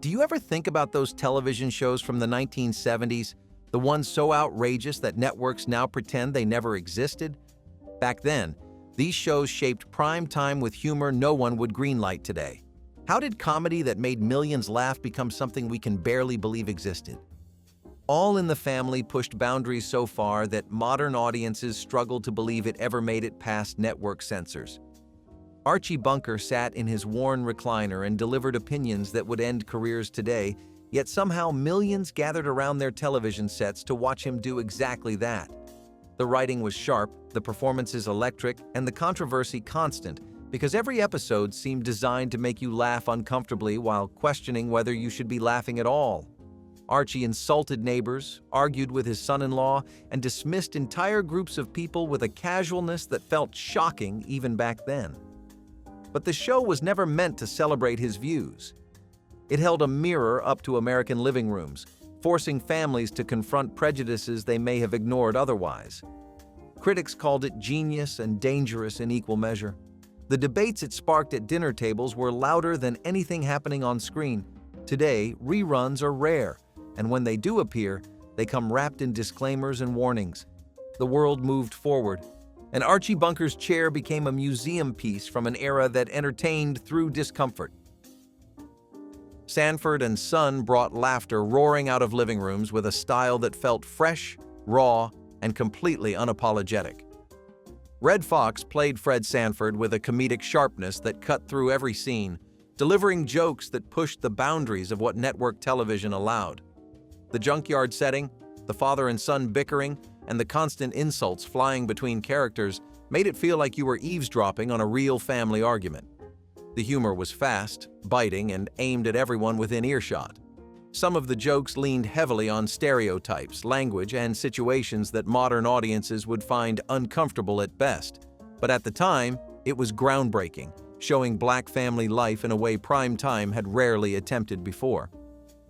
Do you ever think about those television shows from the 1970s, the ones so outrageous that networks now pretend they never existed? Back then, these shows shaped prime time with humor no one would greenlight today. How did comedy that made millions laugh become something we can barely believe existed? All in the Family pushed boundaries so far that modern audiences struggled to believe it ever made it past network censors. Archie Bunker sat in his worn recliner and delivered opinions that would end careers today, yet somehow millions gathered around their television sets to watch him do exactly that. The writing was sharp, the performances electric, and the controversy constant, because every episode seemed designed to make you laugh uncomfortably while questioning whether you should be laughing at all. Archie insulted neighbors, argued with his son-in-law, and dismissed entire groups of people with a casualness that felt shocking even back then. But the show was never meant to celebrate his views. It held a mirror up to American living rooms, forcing families to confront prejudices they may have ignored otherwise. Critics called it genius and dangerous in equal measure. The debates it sparked at dinner tables were louder than anything happening on screen. Today, reruns are rare, and when they do appear, they come wrapped in disclaimers and warnings. The world moved forward, and Archie Bunker's chair became a museum piece from an era that entertained through discomfort. Sanford and Son brought laughter roaring out of living rooms with a style that felt fresh, raw, and completely unapologetic. Redd Foxx played Fred Sanford with a comedic sharpness that cut through every scene, delivering jokes that pushed the boundaries of what network television allowed. The junkyard setting, the father and son bickering, and the constant insults flying between characters made it feel like you were eavesdropping on a real family argument. The humor was fast, biting, and aimed at everyone within earshot. Some of the jokes leaned heavily on stereotypes, language, and situations that modern audiences would find uncomfortable at best. But at the time, it was groundbreaking, showing Black family life in a way prime time had rarely attempted before.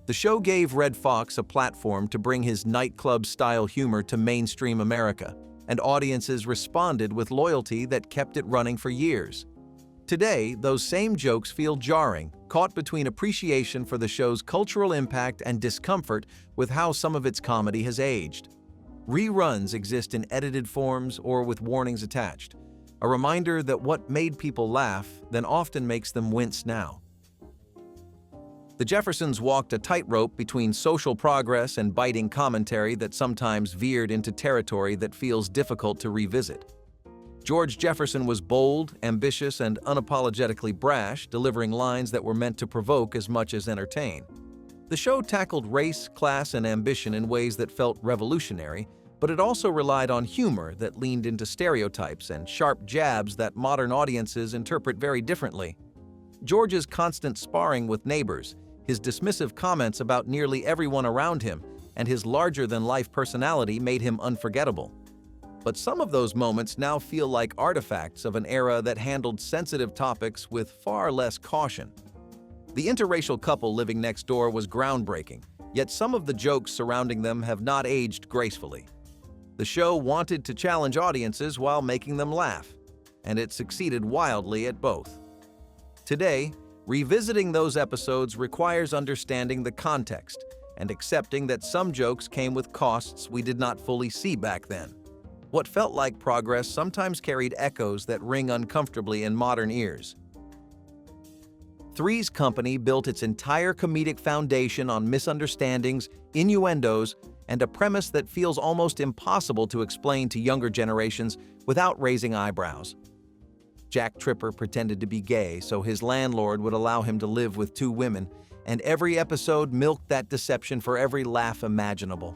The show gave Redd Foxx a platform to bring his nightclub-style humor to mainstream America, and audiences responded with loyalty that kept it running for years. Today, those same jokes feel jarring, caught between appreciation for the show's cultural impact and discomfort with how some of its comedy has aged. Reruns exist in edited forms or with warnings attached, a reminder that what made people laugh then often makes them wince now. The Jeffersons walked a tightrope between social progress and biting commentary that sometimes veered into territory that feels difficult to revisit. George Jefferson was bold, ambitious, and unapologetically brash, delivering lines that were meant to provoke as much as entertain. The show tackled race, class, and ambition in ways that felt revolutionary, but it also relied on humor that leaned into stereotypes and sharp jabs that modern audiences interpret very differently. George's constant sparring with neighbors, his dismissive comments about nearly everyone around him, and his larger-than-life personality made him unforgettable. But some of those moments now feel like artifacts of an era that handled sensitive topics with far less caution. The interracial couple living next door was groundbreaking, yet some of the jokes surrounding them have not aged gracefully. The show wanted to challenge audiences while making them laugh, and it succeeded wildly at both. Today, revisiting those episodes requires understanding the context and accepting that some jokes came with costs we did not fully see back then. What felt like progress sometimes carried echoes that ring uncomfortably in modern ears. Three's Company built its entire comedic foundation on misunderstandings, innuendos, and a premise that feels almost impossible to explain to younger generations without raising eyebrows. Jack Tripper pretended to be gay so his landlord would allow him to live with two women, and every episode milked that deception for every laugh imaginable.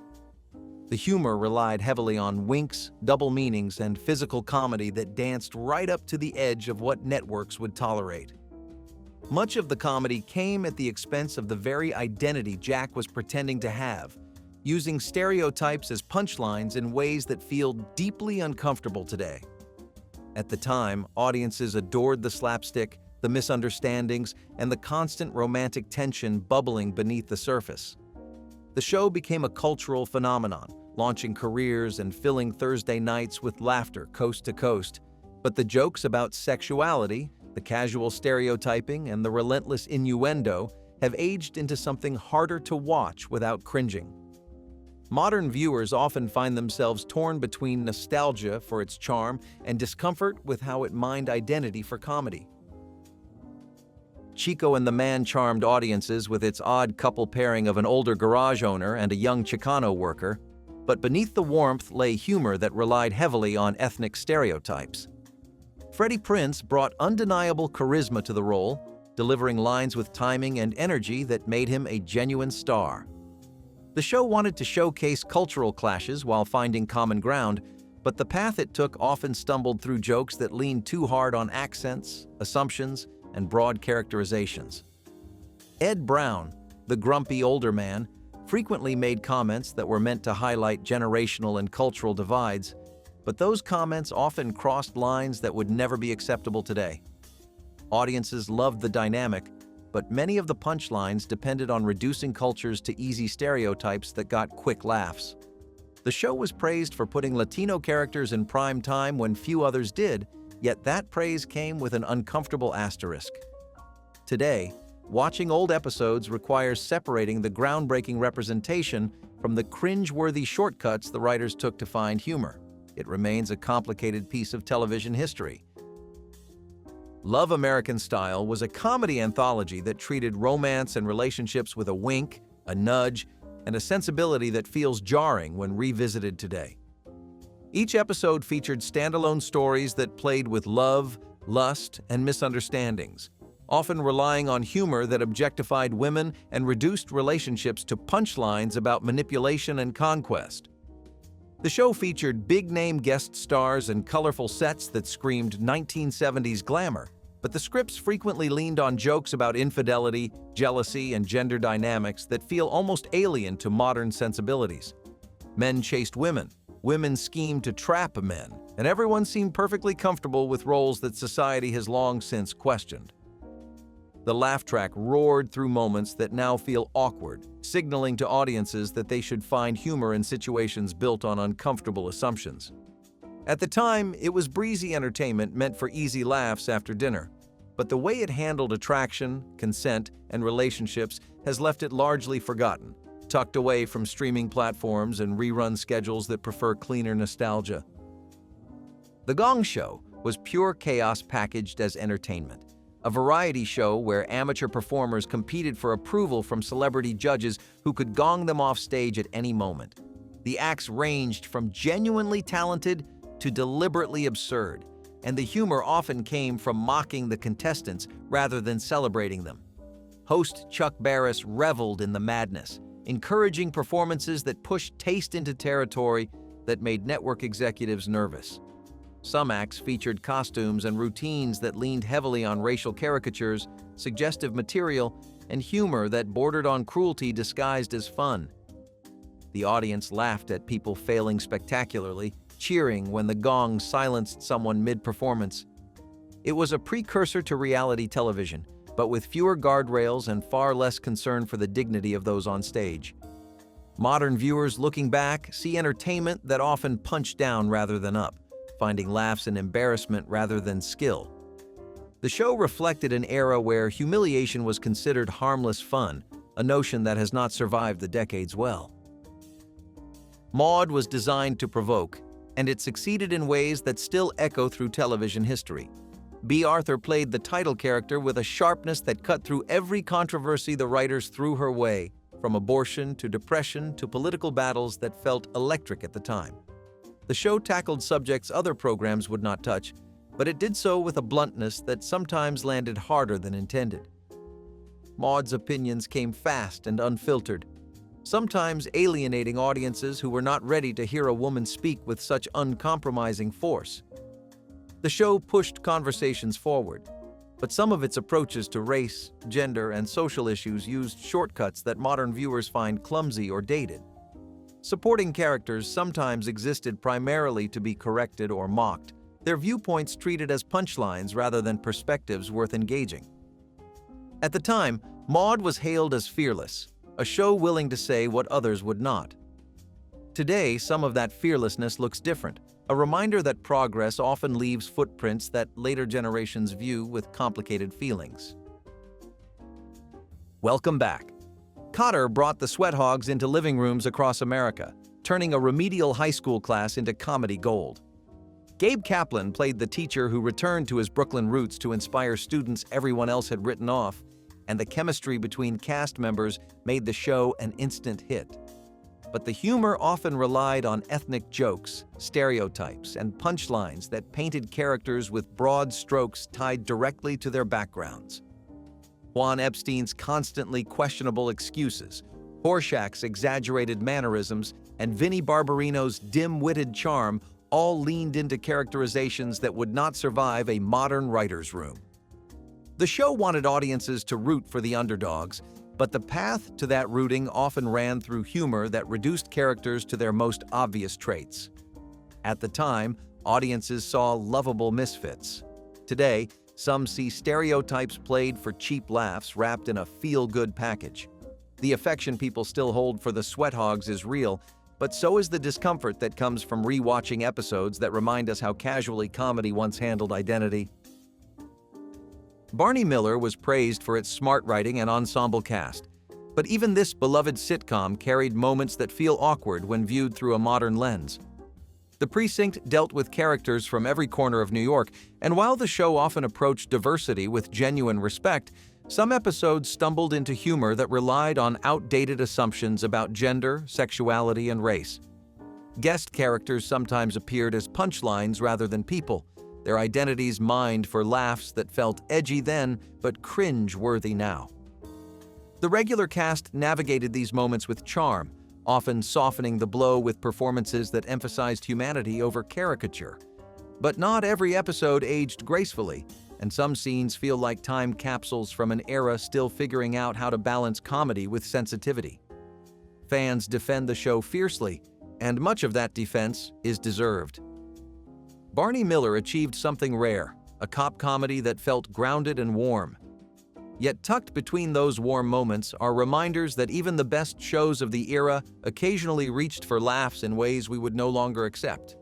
The humor relied heavily on winks, double meanings, and physical comedy that danced right up to the edge of what networks would tolerate. Much of the comedy came at the expense of the very identity Jack was pretending to have, using stereotypes as punchlines in ways that feel deeply uncomfortable today. At the time, audiences adored the slapstick, the misunderstandings, and the constant romantic tension bubbling beneath the surface. The show became a cultural phenomenon, launching careers and filling Thursday nights with laughter coast to coast. But the jokes about sexuality, the casual stereotyping, and the relentless innuendo have aged into something harder to watch without cringing. Modern viewers often find themselves torn between nostalgia for its charm and discomfort with how it mined identity for comedy. Chico and the Man charmed audiences with its odd couple pairing of an older garage owner and a young Chicano worker, but beneath the warmth lay humor that relied heavily on ethnic stereotypes. Freddie Prinze brought undeniable charisma to the role, delivering lines with timing and energy that made him a genuine star. The show wanted to showcase cultural clashes while finding common ground, but the path it took often stumbled through jokes that leaned too hard on accents, assumptions, and broad characterizations. Ed Brown, the grumpy older man, frequently made comments that were meant to highlight generational and cultural divides, but those comments often crossed lines that would never be acceptable today. Audiences loved the dynamic, but many of the punchlines depended on reducing cultures to easy stereotypes that got quick laughs. The show was praised for putting Latino characters in prime time when few others did, yet that praise came with an uncomfortable asterisk. Today, watching old episodes requires separating the groundbreaking representation from the cringe-worthy shortcuts the writers took to find humor. It remains a complicated piece of television history. Love American Style was a comedy anthology that treated romance and relationships with a wink, a nudge, and a sensibility that feels jarring when revisited today. Each episode featured standalone stories that played with love, lust, and misunderstandings, often relying on humor that objectified women and reduced relationships to punchlines about manipulation and conquest. The show featured big-name guest stars and colorful sets that screamed 1970s glamour, but the scripts frequently leaned on jokes about infidelity, jealousy, and gender dynamics that feel almost alien to modern sensibilities. Men chased women, women schemed to trap men, and everyone seemed perfectly comfortable with roles that society has long since questioned. The laugh track roared through moments that now feel awkward, signaling to audiences that they should find humor in situations built on uncomfortable assumptions. At the time, it was breezy entertainment meant for easy laughs after dinner, but the way it handled attraction, consent, and relationships has left it largely forgotten, tucked away from streaming platforms and rerun schedules that prefer cleaner nostalgia. The Gong Show was pure chaos packaged as entertainment, a variety show where amateur performers competed for approval from celebrity judges who could gong them off stage at any moment. The acts ranged from genuinely talented to deliberately absurd, and the humor often came from mocking the contestants rather than celebrating them. Host Chuck Barris reveled in the madness, encouraging performances that pushed taste into territory that made network executives nervous. Some acts featured costumes and routines that leaned heavily on racial caricatures, suggestive material, and humor that bordered on cruelty disguised as fun. The audience laughed at people failing spectacularly, cheering when the gong silenced someone mid-performance. It was a precursor to reality television, but with fewer guardrails and far less concern for the dignity of those on stage. Modern viewers looking back see entertainment that often punched down rather than up, finding laughs in embarrassment rather than skill. The show reflected an era where humiliation was considered harmless fun, a notion that has not survived the decades well. Maude was designed to provoke, and it succeeded in ways that still echo through television history. B. Arthur played the title character with a sharpness that cut through every controversy the writers threw her way, from abortion to depression to political battles that felt electric at the time. The show tackled subjects other programs would not touch, but it did so with a bluntness that sometimes landed harder than intended. Maude's opinions came fast and unfiltered, sometimes alienating audiences who were not ready to hear a woman speak with such uncompromising force. The show pushed conversations forward, but some of its approaches to race, gender, and social issues used shortcuts that modern viewers find clumsy or dated. Supporting characters sometimes existed primarily to be corrected or mocked, their viewpoints treated as punchlines rather than perspectives worth engaging. At the time, Maude was hailed as fearless, a show willing to say what others would not. Today, some of that fearlessness looks different, a reminder that progress often leaves footprints that later generations view with complicated feelings. Welcome back. Kotter brought the sweat hogs into living rooms across America, turning a remedial high school class into comedy gold. Gabe Kaplan played the teacher who returned to his Brooklyn roots to inspire students everyone else had written off, and the chemistry between cast members made the show an instant hit. But the humor often relied on ethnic jokes, stereotypes, and punchlines that painted characters with broad strokes tied directly to their backgrounds. Juan Epstein's constantly questionable excuses, Horshack's exaggerated mannerisms, and Vinnie Barbarino's dim-witted charm all leaned into characterizations that would not survive a modern writer's room. The show wanted audiences to root for the underdogs, but the path to that rooting often ran through humor that reduced characters to their most obvious traits. At the time, audiences saw lovable misfits. Today, some see stereotypes played for cheap laughs wrapped in a feel-good package. The affection people still hold for the sweat hogs is real, but so is the discomfort that comes from re-watching episodes that remind us how casually comedy once handled identity. Barney Miller was praised for its smart writing and ensemble cast, but even this beloved sitcom carried moments that feel awkward when viewed through a modern lens. The Precinct dealt with characters from every corner of New York, and while the show often approached diversity with genuine respect, some episodes stumbled into humor that relied on outdated assumptions about gender, sexuality, and race. Guest characters sometimes appeared as punchlines rather than people, their identities mined for laughs that felt edgy then but cringe-worthy now. The regular cast navigated these moments with charm, often softening the blow with performances that emphasized humanity over caricature. But not every episode aged gracefully, and some scenes feel like time capsules from an era still figuring out how to balance comedy with sensitivity. Fans defend the show fiercely, and much of that defense is deserved. Barney Miller achieved something rare, a cop comedy that felt grounded and warm. Yet tucked between those warm moments are reminders that even the best shows of the era occasionally reached for laughs in ways we would no longer accept.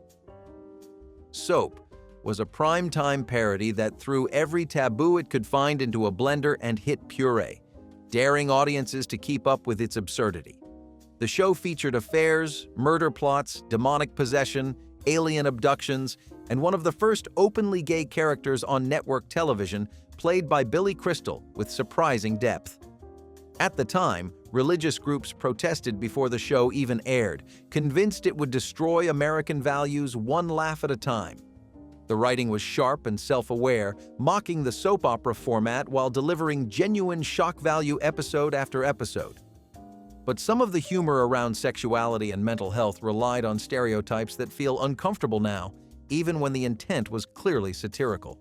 Soap was a primetime parody that threw every taboo it could find into a blender and hit puree, daring audiences to keep up with its absurdity. The show featured affairs, murder plots, demonic possession, alien abductions, and one of the first openly gay characters on network television, played by Billy Crystal with surprising depth. At the time, religious groups protested before the show even aired, convinced it would destroy American values one laugh at a time. The writing was sharp and self-aware, mocking the soap opera format while delivering genuine shock value episode after episode. But some of the humor around sexuality and mental health relied on stereotypes that feel uncomfortable now, even when the intent was clearly satirical.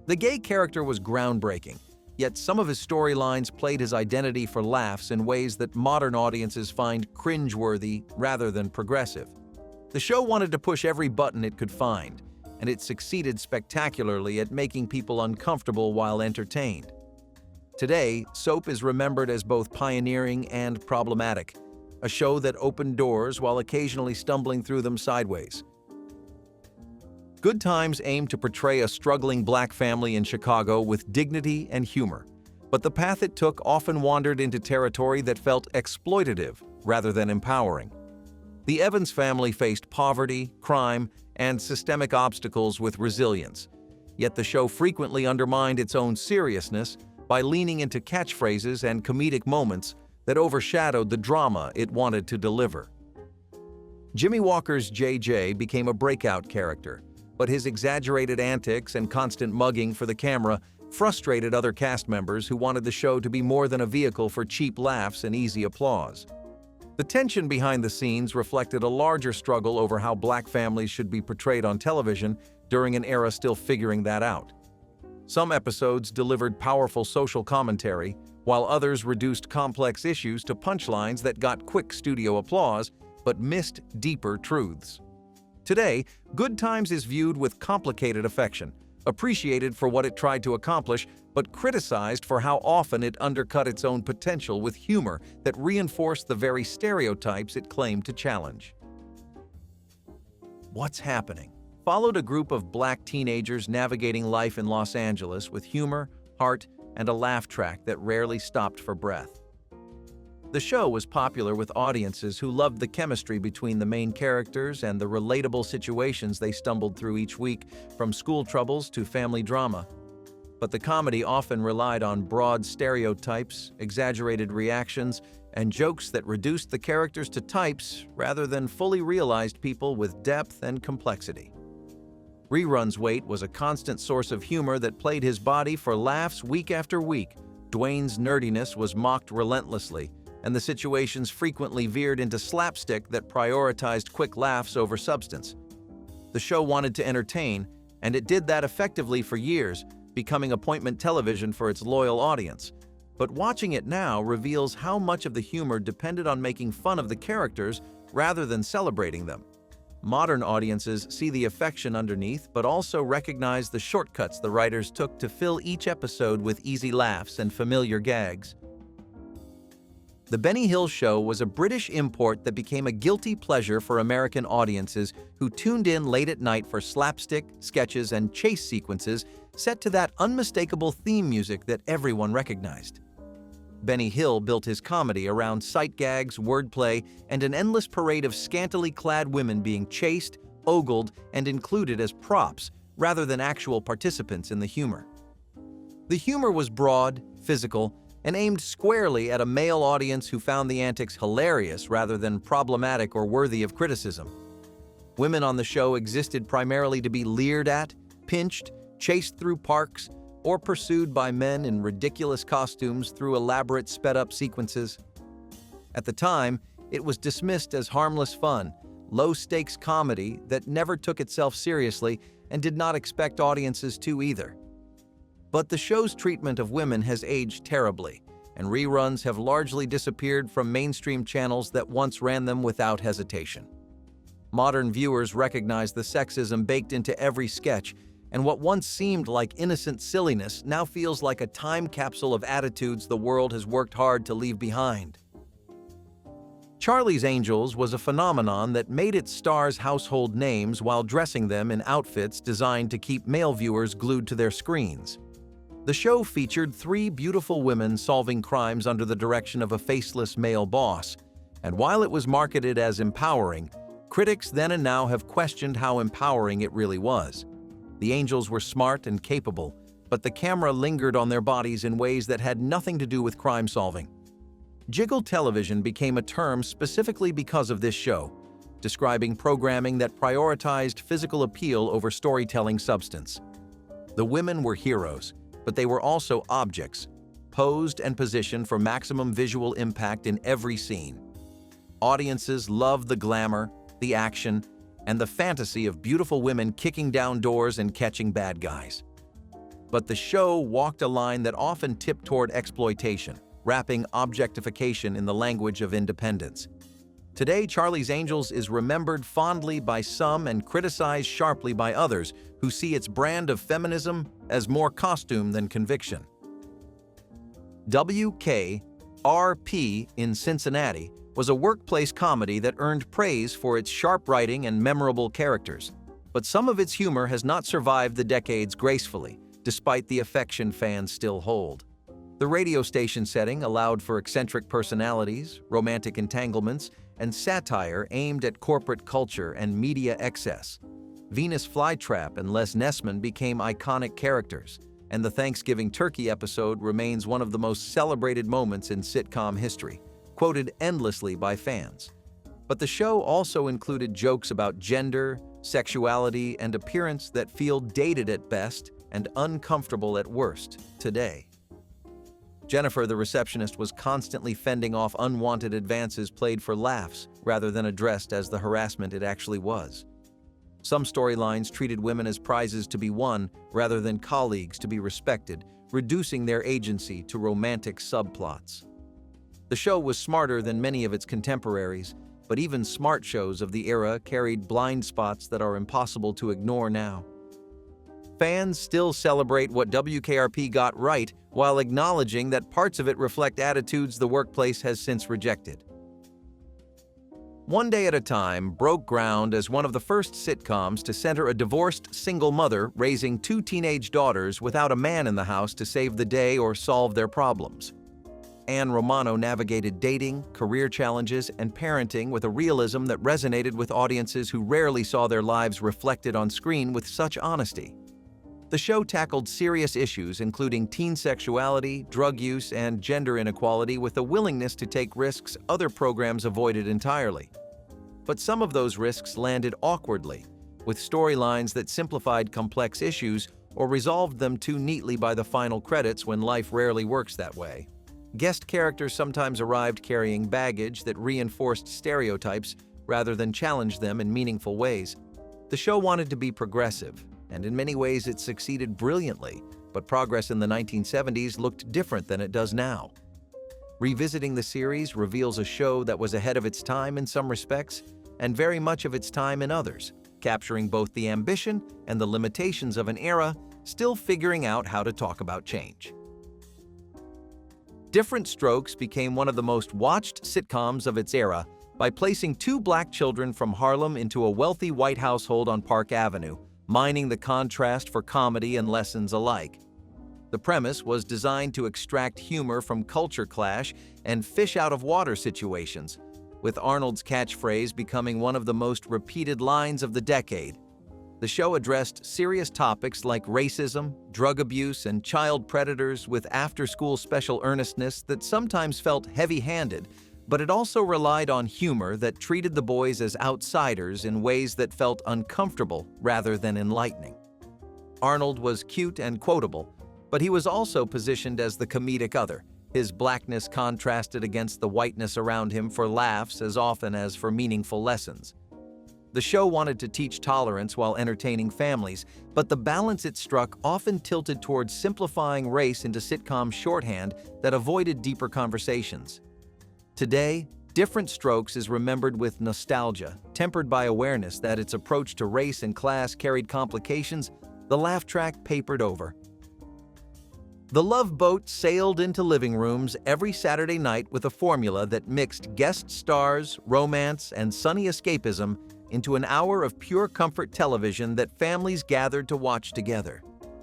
The gay character was groundbreaking, yet some of his storylines played his identity for laughs in ways that modern audiences find cringeworthy rather than progressive. The show wanted to push every button it could find, and it succeeded spectacularly at making people uncomfortable while entertained. Today, Soap is remembered as both pioneering and problematic, a show that opened doors while occasionally stumbling through them sideways. Good Times aimed to portray a struggling black family in Chicago with dignity and humor, but the path it took often wandered into territory that felt exploitative rather than empowering. The Evans family faced poverty, crime, and systemic obstacles with resilience, yet the show frequently undermined its own seriousness by leaning into catchphrases and comedic moments that overshadowed the drama it wanted to deliver. Jimmy Walker's JJ became a breakout character, but his exaggerated antics and constant mugging for the camera frustrated other cast members who wanted the show to be more than a vehicle for cheap laughs and easy applause. The tension behind the scenes reflected a larger struggle over how black families should be portrayed on television during an era still figuring that out. Some episodes delivered powerful social commentary, while others reduced complex issues to punchlines that got quick studio applause but missed deeper truths. Today, Good Times is viewed with complicated affection, appreciated for what it tried to accomplish, but criticized for how often it undercut its own potential with humor that reinforced the very stereotypes it claimed to challenge. What's Happening followed a group of black teenagers navigating life in Los Angeles with humor, heart, and a laugh track that rarely stopped for breath. The show was popular with audiences who loved the chemistry between the main characters and the relatable situations they stumbled through each week, from school troubles to family drama. But the comedy often relied on broad stereotypes, exaggerated reactions, and jokes that reduced the characters to types rather than fully realized people with depth and complexity. Rerun's weight was a constant source of humor that played his body for laughs week after week. Dwayne's nerdiness was mocked relentlessly, and the situations frequently veered into slapstick that prioritized quick laughs over substance. The show wanted to entertain, and it did that effectively for years, becoming appointment television for its loyal audience. But watching it now reveals how much of the humor depended on making fun of the characters rather than celebrating them. Modern audiences see the affection underneath, but also recognize the shortcuts the writers took to fill each episode with easy laughs and familiar gags. The Benny Hill Show was a British import that became a guilty pleasure for American audiences who tuned in late at night for slapstick, sketches, and chase sequences set to that unmistakable theme music that everyone recognized. Benny Hill built his comedy around sight gags, wordplay, and an endless parade of scantily clad women being chased, ogled, and included as props rather than actual participants in the humor. The humor was broad, physical, and aimed squarely at a male audience who found the antics hilarious rather than problematic or worthy of criticism. Women on the show existed primarily to be leered at, pinched, chased through parks, or pursued by men in ridiculous costumes through elaborate sped-up sequences. At the time, it was dismissed as harmless fun, low-stakes comedy that never took itself seriously and did not expect audiences to either. But the show's treatment of women has aged terribly, and reruns have largely disappeared from mainstream channels that once ran them without hesitation. Modern viewers recognize the sexism baked into every sketch, and what once seemed like innocent silliness now feels like a time capsule of attitudes the world has worked hard to leave behind. Charlie's Angels was a phenomenon that made its stars household names while dressing them in outfits designed to keep male viewers glued to their screens. The show featured three beautiful women solving crimes under the direction of a faceless male boss, and while it was marketed as empowering, critics then and now have questioned how empowering it really was. The angels were smart and capable, but the camera lingered on their bodies in ways that had nothing to do with crime solving. Jiggle television became a term specifically because of this show, describing programming that prioritized physical appeal over storytelling substance. The women were heroes, but they were also objects, posed and positioned for maximum visual impact in every scene. Audiences loved the glamour, the action, and the fantasy of beautiful women kicking down doors and catching bad guys. But the show walked a line that often tipped toward exploitation, wrapping objectification in the language of independence. Today, Charlie's Angels is remembered fondly by some and criticized sharply by others who see its brand of feminism as more costume than conviction. WKRP in Cincinnati was a workplace comedy that earned praise for its sharp writing and memorable characters, but some of its humor has not survived the decades gracefully, despite the affection fans still hold. The radio station setting allowed for eccentric personalities, romantic entanglements, and satire aimed at corporate culture and media excess. Venus Flytrap and Les Nessman became iconic characters, and the Thanksgiving turkey episode remains one of the most celebrated moments in sitcom history, quoted endlessly by fans. But the show also included jokes about gender, sexuality, and appearance that feel dated at best and uncomfortable at worst today. Jennifer, the receptionist, was constantly fending off unwanted advances played for laughs rather than addressed as the harassment it actually was. Some storylines treated women as prizes to be won rather than colleagues to be respected, reducing their agency to romantic subplots. The show was smarter than many of its contemporaries, but even smart shows of the era carried blind spots that are impossible to ignore now. Fans still celebrate what WKRP got right while acknowledging that parts of it reflect attitudes the workplace has since rejected. One Day at a Time broke ground as one of the first sitcoms to center a divorced single mother raising two teenage daughters without a man in the house to save the day or solve their problems. Ann Romano navigated dating, career challenges, and parenting with a realism that resonated with audiences who rarely saw their lives reflected on screen with such honesty. The show tackled serious issues including teen sexuality, drug use, and gender inequality with a willingness to take risks other programs avoided entirely. But some of those risks landed awkwardly, with storylines that simplified complex issues or resolved them too neatly by the final credits when life rarely works that way. Guest characters sometimes arrived carrying baggage that reinforced stereotypes rather than challenged them in meaningful ways. The show wanted to be progressive, and in many ways it succeeded brilliantly, but progress in the 1970s looked different than it does now. Revisiting the series reveals a show that was ahead of its time in some respects and very much of its time in others, capturing both the ambition and the limitations of an era still figuring out how to talk about change. Diff'rent Strokes became one of the most watched sitcoms of its era by placing two black children from Harlem into a wealthy white household on Park Avenue, mining the contrast for comedy and lessons alike. The premise was designed to extract humor from culture clash and fish out of water situations, with Arnold's catchphrase becoming one of the most repeated lines of the decade. The show addressed serious topics like racism, drug abuse, and child predators with after-school special earnestness that sometimes felt heavy-handed, but it also relied on humor that treated the boys as outsiders in ways that felt uncomfortable rather than enlightening. Arnold was cute and quotable, but he was also positioned as the comedic other, his blackness contrasted against the whiteness around him for laughs as often as for meaningful lessons. The show wanted to teach tolerance while entertaining families, but the balance it struck often tilted towards simplifying race into sitcom shorthand that avoided deeper conversations. Today, Diff'rent Strokes is remembered with nostalgia, tempered by awareness that its approach to race and class carried complications, the laugh track papered over. The Love Boat sailed into living rooms every Saturday night with a formula that mixed guest stars, romance, and sunny escapism into an hour of pure comfort television that families gathered to watch together.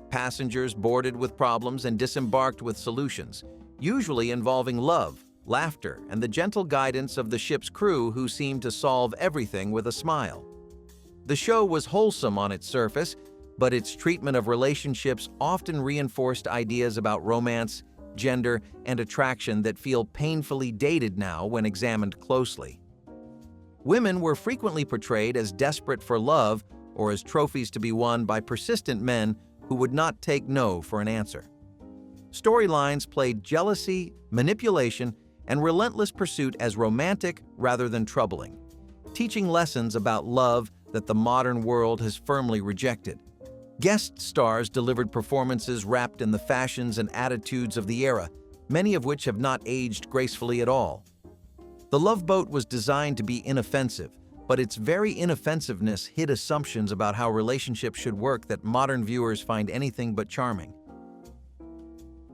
Passengers boarded with problems and disembarked with solutions, usually involving love, laughter, and the gentle guidance of the ship's crew who seemed to solve everything with a smile. The show was wholesome on its surface, but its treatment of relationships often reinforced ideas about romance, gender, and attraction that feel painfully dated now when examined closely. Women were frequently portrayed as desperate for love or as trophies to be won by persistent men who would not take no for an answer. Storylines played jealousy, manipulation, and relentless pursuit as romantic rather than troubling, teaching lessons about love that the modern world has firmly rejected. Guest stars delivered performances wrapped in the fashions and attitudes of the era, many of which have not aged gracefully at all. The Love Boat was designed to be inoffensive, but its very inoffensiveness hid assumptions about how relationships should work that modern viewers find anything but charming.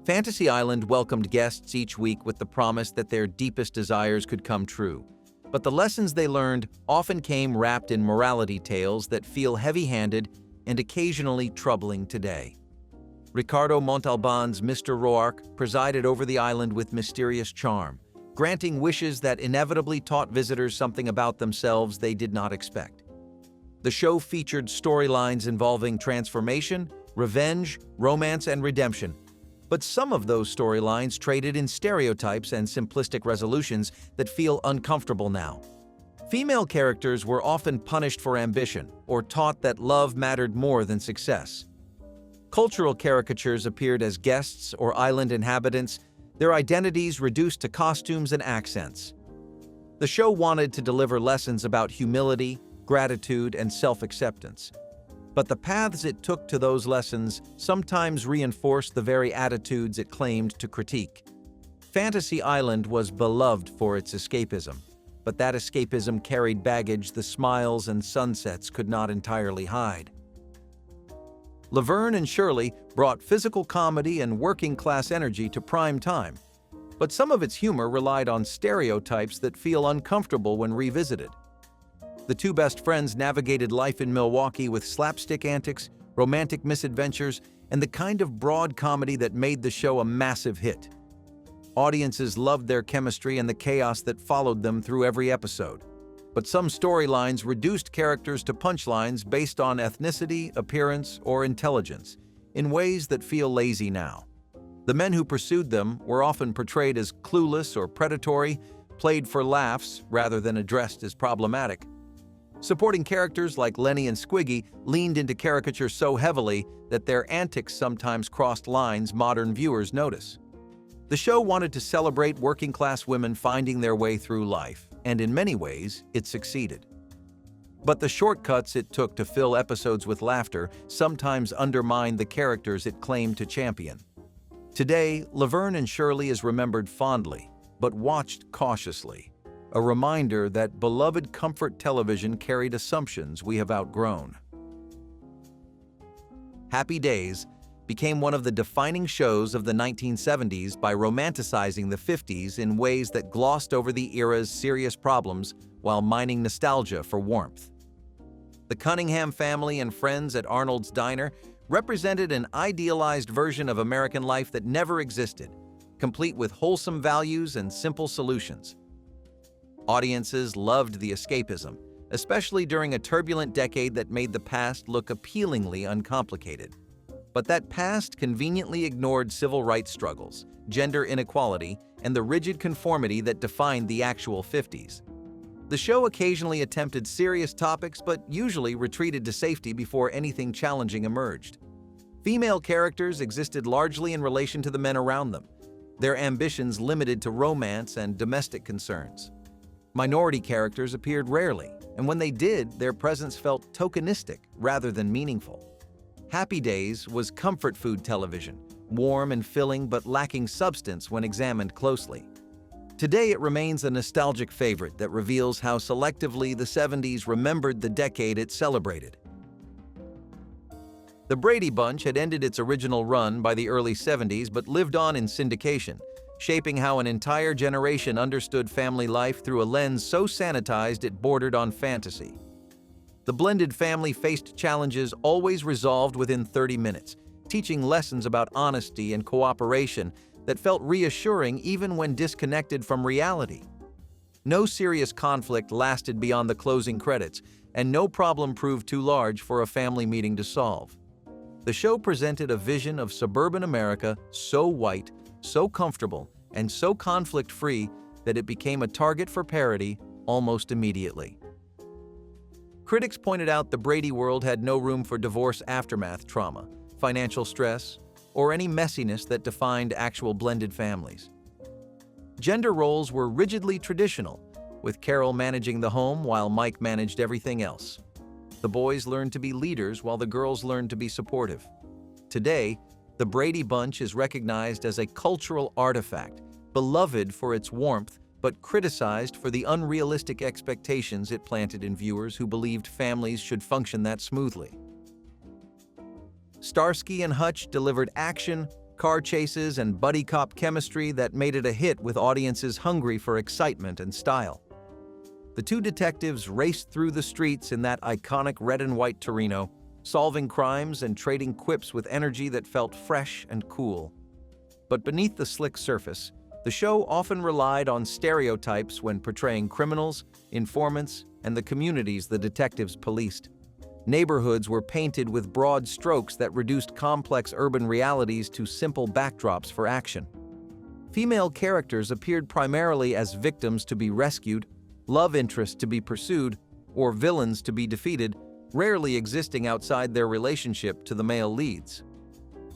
Fantasy Island welcomed guests each week with the promise that their deepest desires could come true, but the lessons they learned often came wrapped in morality tales that feel heavy-handed and occasionally troubling today. Ricardo Montalban's Mr. Roark presided over the island with mysterious charm, granting wishes that inevitably taught visitors something about themselves they did not expect. The show featured storylines involving transformation, revenge, romance, and redemption, but some of those storylines traded in stereotypes and simplistic resolutions that feel uncomfortable now. Female characters were often punished for ambition or taught that love mattered more than success. Cultural caricatures appeared as guests or island inhabitants, their identities reduced to costumes and accents. The show wanted to deliver lessons about humility, gratitude, and self-acceptance. But the paths it took to those lessons sometimes reinforced the very attitudes it claimed to critique. Fantasy Island was beloved for its escapism, but that escapism carried baggage the smiles and sunsets could not entirely hide. Laverne and Shirley brought physical comedy and working-class energy to prime time. But some of its humor relied on stereotypes that feel uncomfortable when revisited. The two best friends navigated life in Milwaukee with slapstick antics, romantic misadventures, and the kind of broad comedy that made the show a massive hit. Audiences loved their chemistry and the chaos that followed them through every episode. But some storylines reduced characters to punchlines based on ethnicity, appearance, or intelligence, in ways that feel lazy now. The men who pursued them were often portrayed as clueless or predatory, played for laughs rather than addressed as problematic. Supporting characters like Lenny and Squiggy leaned into caricature so heavily that their antics sometimes crossed lines modern viewers notice. The show wanted to celebrate working-class women finding their way through life, and in many ways, it succeeded. But the shortcuts it took to fill episodes with laughter sometimes undermined the characters it claimed to champion. Today, Laverne and Shirley is remembered fondly, but watched cautiously, a reminder that beloved comfort television carried assumptions we have outgrown. Happy Days became one of the defining shows of the 1970s by romanticizing the 50s in ways that glossed over the era's serious problems while mining nostalgia for warmth. The Cunningham family and friends at Arnold's Diner represented an idealized version of American life that never existed, complete with wholesome values and simple solutions. Audiences loved the escapism, especially during a turbulent decade that made the past look appealingly uncomplicated. But that past conveniently ignored civil rights struggles, gender inequality, and the rigid conformity that defined the actual 50s. The show occasionally attempted serious topics but usually retreated to safety before anything challenging emerged. Female characters existed largely in relation to the men around them, their ambitions limited to romance and domestic concerns. Minority characters appeared rarely, and when they did, their presence felt tokenistic rather than meaningful. Happy Days was comfort food television, warm and filling but lacking substance when examined closely. Today it remains a nostalgic favorite that reveals how selectively the 70s remembered the decade it celebrated. The Brady Bunch had ended its original run by the early 70s but lived on in syndication, shaping how an entire generation understood family life through a lens so sanitized it bordered on fantasy. The blended family faced challenges always resolved within 30 minutes, teaching lessons about honesty and cooperation that felt reassuring even when disconnected from reality. No serious conflict lasted beyond the closing credits, and no problem proved too large for a family meeting to solve. The show presented a vision of suburban America so white, so comfortable, and so conflict-free that it became a target for parody almost immediately. Critics pointed out the Brady world had no room for divorce aftermath trauma, financial stress, or any messiness that defined actual blended families. Gender roles were rigidly traditional, with Carol managing the home while Mike managed everything else. The boys learned to be leaders while the girls learned to be supportive. Today, the Brady Bunch is recognized as a cultural artifact, beloved for its warmth, but criticized for the unrealistic expectations it planted in viewers who believed families should function that smoothly. Starsky and Hutch delivered action, car chases, and buddy cop chemistry that made it a hit with audiences hungry for excitement and style. The two detectives raced through the streets in that iconic red and white Torino, solving crimes and trading quips with energy that felt fresh and cool. But beneath the slick surface, the show often relied on stereotypes when portraying criminals, informants, and the communities the detectives policed. Neighborhoods were painted with broad strokes that reduced complex urban realities to simple backdrops for action. Female characters appeared primarily as victims to be rescued, love interests to be pursued, or villains to be defeated, rarely existing outside their relationship to the male leads.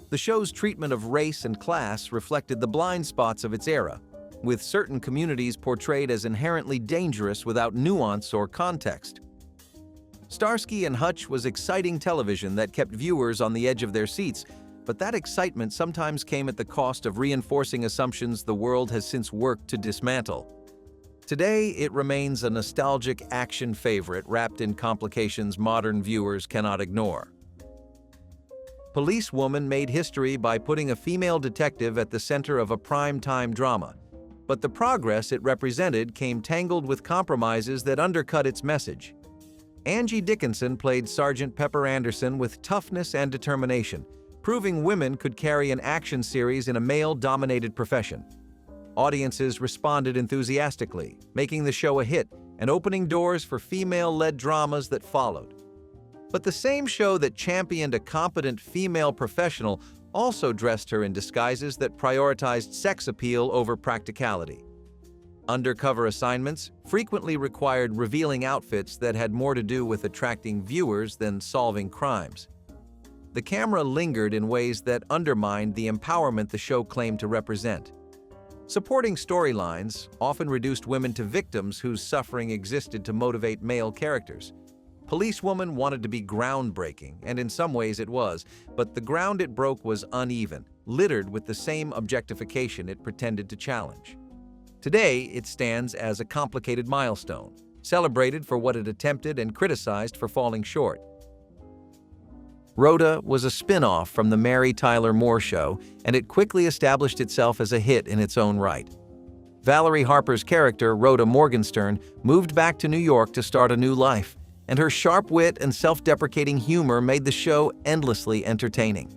The show's treatment of race and class reflected the blind spots of its era, with certain communities portrayed as inherently dangerous without nuance or context. Starsky and Hutch was exciting television that kept viewers on the edge of their seats, but that excitement sometimes came at the cost of reinforcing assumptions the world has since worked to dismantle. Today, it remains a nostalgic action favorite wrapped in complications modern viewers cannot ignore. Policewoman made history by putting a female detective at the center of a prime-time drama, But the progress it represented came tangled with compromises that undercut its message. Angie Dickinson played Sergeant Pepper Anderson with toughness and determination, proving women could carry an action series in a male-dominated profession. Audiences responded enthusiastically, making the show a hit and opening doors for female-led dramas that followed. But the same show that championed a competent female professional also dressed her in disguises that prioritized sex appeal over practicality. Undercover assignments frequently required revealing outfits that had more to do with attracting viewers than solving crimes. The camera lingered in ways that undermined the empowerment the show claimed to represent. Supporting storylines often reduced women to victims whose suffering existed to motivate male characters. Policewoman wanted to be groundbreaking, and in some ways it was, but the ground it broke was uneven, littered with the same objectification it pretended to challenge. Today, it stands as a complicated milestone, celebrated for what it attempted and criticized for falling short. Rhoda was a spin-off from The Mary Tyler Moore Show, and it quickly established itself as a hit in its own right. Valerie Harper's character, Rhoda Morgenstern, moved back to New York to start a new life, and her sharp wit and self-deprecating humor made the show endlessly entertaining.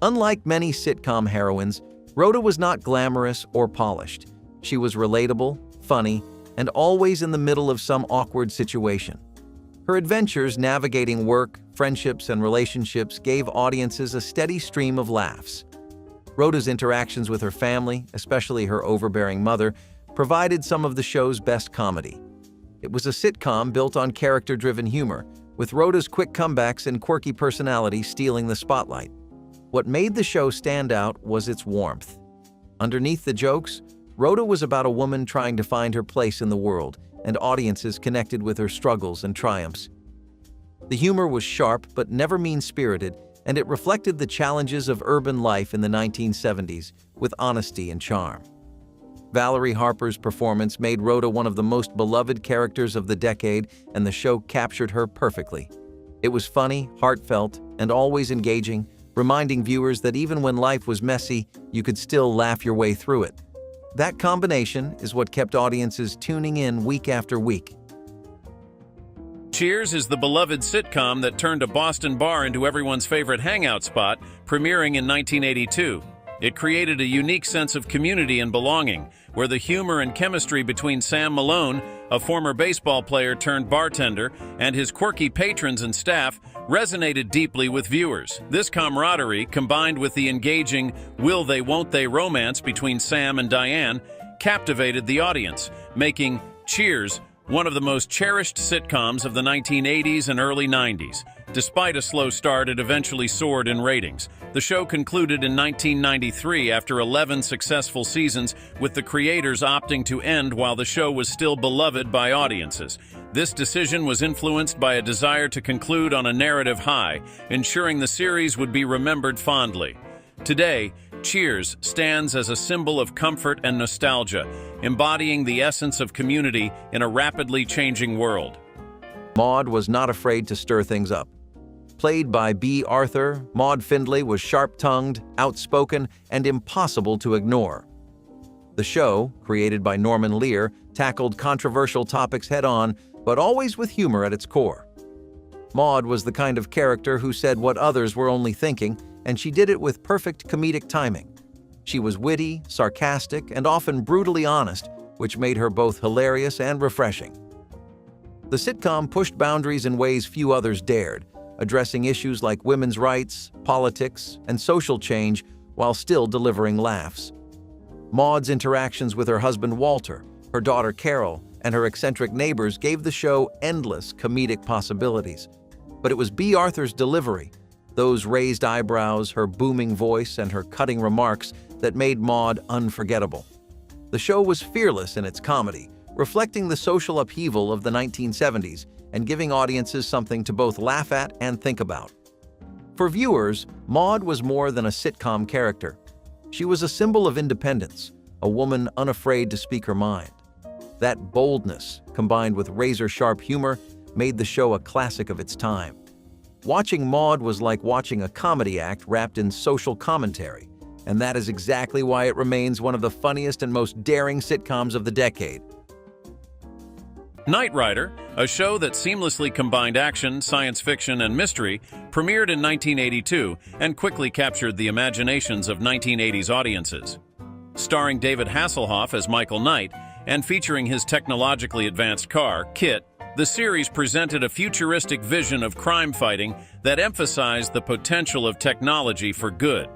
Unlike many sitcom heroines, Rhoda was not glamorous or polished. She was relatable, funny, and always in the middle of some awkward situation. Her adventures navigating work, friendships, and relationships gave audiences a steady stream of laughs. Rhoda's interactions with her family, especially her overbearing mother, provided some of the show's best comedy. It was a sitcom built on character-driven humor, with Rhoda's quick comebacks and quirky personality stealing the spotlight. What made the show stand out was its warmth. Underneath the jokes, Rhoda was about a woman trying to find her place in the world, and audiences connected with her struggles and triumphs. The humor was sharp but never mean-spirited, and it reflected the challenges of urban life in the 1970s with honesty and charm. Valerie Harper's performance made Rhoda one of the most beloved characters of the decade, and the show captured her perfectly. It was funny, heartfelt, and always engaging, reminding viewers that even when life was messy, you could still laugh your way through it. That combination is what kept audiences tuning in week after week. Cheers is the beloved sitcom that turned a Boston bar into everyone's favorite hangout spot, premiering in 1982. It created a unique sense of community and belonging, where the humor and chemistry between Sam Malone, a former baseball player turned bartender, and his quirky patrons and staff resonated deeply with viewers. This camaraderie, combined with the engaging will they won't they romance between Sam and Diane, captivated the audience, making Cheers one of the most cherished sitcoms of the 1980s and early 90s. Despite a slow start, it eventually soared in ratings. The show concluded in 1993 after 11 successful seasons, with the creators opting to end while the show was still beloved by audiences. This decision was influenced by a desire to conclude on a narrative high, ensuring the series would be remembered fondly. Today, Cheers stands as a symbol of comfort and nostalgia, embodying the essence of community in a rapidly changing world. Maude was not afraid to stir things up. Played by B. Arthur, Maude Findlay was sharp-tongued, outspoken, and impossible to ignore. The show, created by Norman Lear, tackled controversial topics head-on, but always with humor at its core. Maude was the kind of character who said what others were only thinking, and she did it with perfect comedic timing. She was witty, sarcastic, and often brutally honest, which made her both hilarious and refreshing. The sitcom pushed boundaries in ways few others dared, addressing issues like women's rights, politics, and social change while still delivering laughs. Maude's interactions with her husband Walter, her daughter Carol, and her eccentric neighbors gave the show endless comedic possibilities. But it was B. Arthur's delivery, those raised eyebrows, her booming voice, and her cutting remarks that made Maude unforgettable. The show was fearless in its comedy, reflecting the social upheaval of the 1970s and giving audiences something to both laugh at and think about. For viewers, Maude was more than a sitcom character. She was a symbol of independence, a woman unafraid to speak her mind. That boldness, combined with razor-sharp humor, made the show a classic of its time. Watching Maude was like watching a comedy act wrapped in social commentary, And that is exactly why it remains one of the funniest and most daring sitcoms of the decade. Knight Rider, a show that seamlessly combined action, science fiction, and mystery, premiered in 1982 and quickly captured the imaginations of 1980s audiences. Starring David Hasselhoff as Michael Knight and featuring his technologically advanced car, KITT, the series presented a futuristic vision of crime fighting that emphasized the potential of technology for good.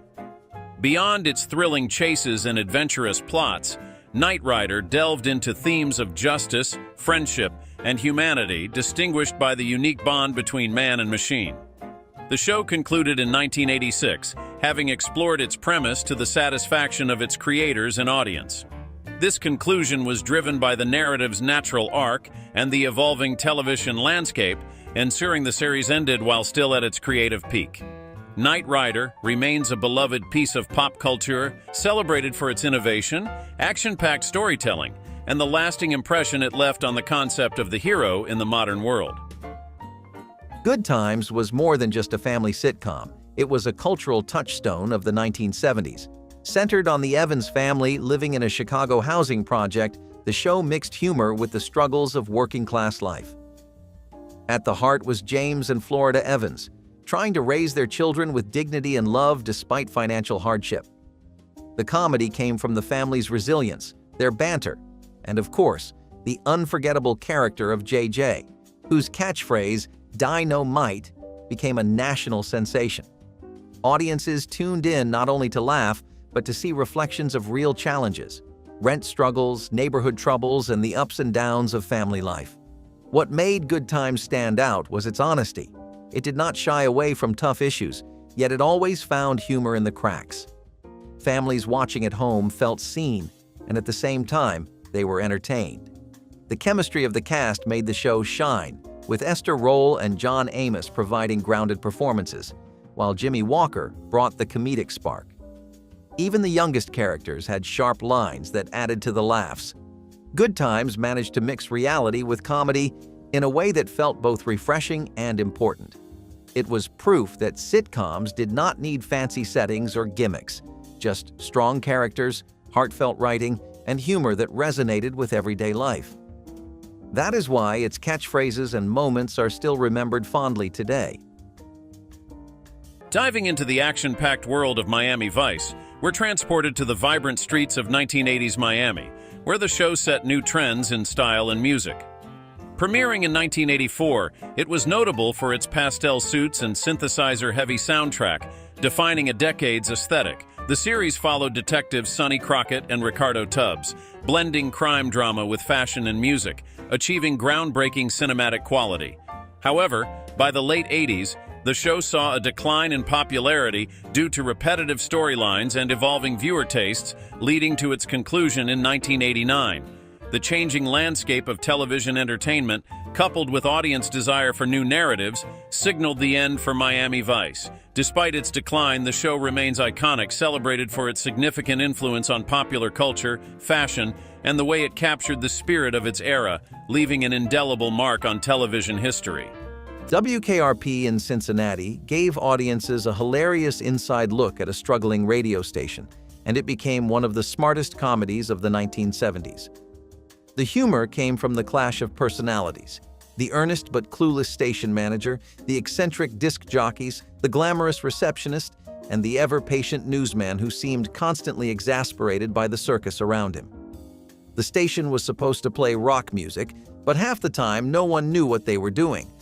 Beyond its thrilling chases and adventurous plots, Knight Rider delved into themes of justice, friendship, and humanity, distinguished by the unique bond between man and machine. The show concluded in 1986, having explored its premise to the satisfaction of its creators and audience. This conclusion was driven by the narrative's natural arc and the evolving television landscape, ensuring the series ended while still at its creative peak. Knight Rider remains a beloved piece of pop culture, celebrated for its innovation, action-packed storytelling, and the lasting impression it left on the concept of the hero in the modern world. Good Times was more than just a family sitcom. It was a cultural touchstone of the 1970s. Centered on the Evans family living in a Chicago housing project, the show mixed humor with the struggles of working-class life. At the heart was James and Florida Evans, trying to raise their children with dignity and love despite financial hardship. The comedy came from the family's resilience, their banter, and of course, the unforgettable character of JJ, whose catchphrase, "Die No Might," became a national sensation. Audiences tuned in not only to laugh, but to see reflections of real challenges, rent struggles, neighborhood troubles, and the ups and downs of family life. What made Good Times stand out was its honesty. It did not shy away from tough issues, yet it always found humor in the cracks. Families watching at home felt seen, and at the same time, they were entertained. The chemistry of the cast made the show shine, with Esther Roll and John Amos providing grounded performances, while Jimmy Walker brought the comedic spark. Even the youngest characters had sharp lines that added to the laughs. Good Times managed to mix reality with comedy in a way that felt both refreshing and important. It was proof that sitcoms did not need fancy settings or gimmicks, just strong characters, heartfelt writing, and humor that resonated with everyday life. That is why its catchphrases and moments are still remembered fondly today. Diving into the action-packed world of Miami Vice, we're transported to the vibrant streets of 1980s Miami, where the show set new trends in style and music. Premiering in 1984, it was notable for its pastel suits and synthesizer-heavy soundtrack, defining a decade's aesthetic. The series followed detectives Sonny Crockett and Ricardo Tubbs, blending crime drama with fashion and music, achieving groundbreaking cinematic quality. However, by the late 80s, the show saw a decline in popularity due to repetitive storylines and evolving viewer tastes, leading to its conclusion in 1989. The changing landscape of television entertainment, coupled with audience desire for new narratives, signaled the end for Miami Vice. Despite its decline, the show remains iconic, celebrated for its significant influence on popular culture, fashion, and the way it captured the spirit of its era, leaving an indelible mark on television history. WKRP in Cincinnati gave audiences a hilarious inside look at a struggling radio station, and it became one of the smartest comedies of the 1970s. The humor came from the clash of personalities: the earnest but clueless station manager, the eccentric disc jockeys, the glamorous receptionist, and the ever-patient newsman who seemed constantly exasperated by the circus around him. The station was supposed to play rock music, but half the time no one knew what they were doing.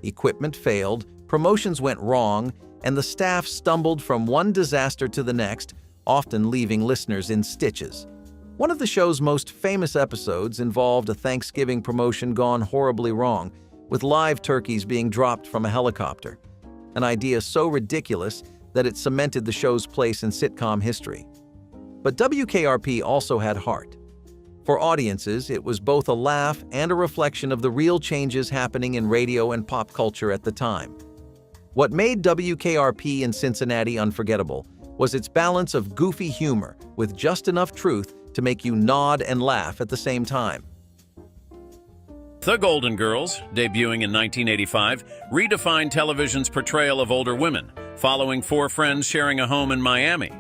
Equipment failed, promotions went wrong, and the staff stumbled from one disaster to the next, often leaving listeners in stitches. One of the show's most famous episodes involved a Thanksgiving promotion gone horribly wrong, with live turkeys being dropped from a helicopter, an idea so ridiculous that it cemented the show's place in sitcom history. But WKRP also had heart. For audiences, it was both a laugh and a reflection of the real changes happening in radio and pop culture at the time. What made WKRP in Cincinnati unforgettable was its balance of goofy humor with just enough truth to make you nod and laugh at the same time. The Golden Girls, debuting in 1985, redefined television's portrayal of older women, following four friends sharing a home in Miami.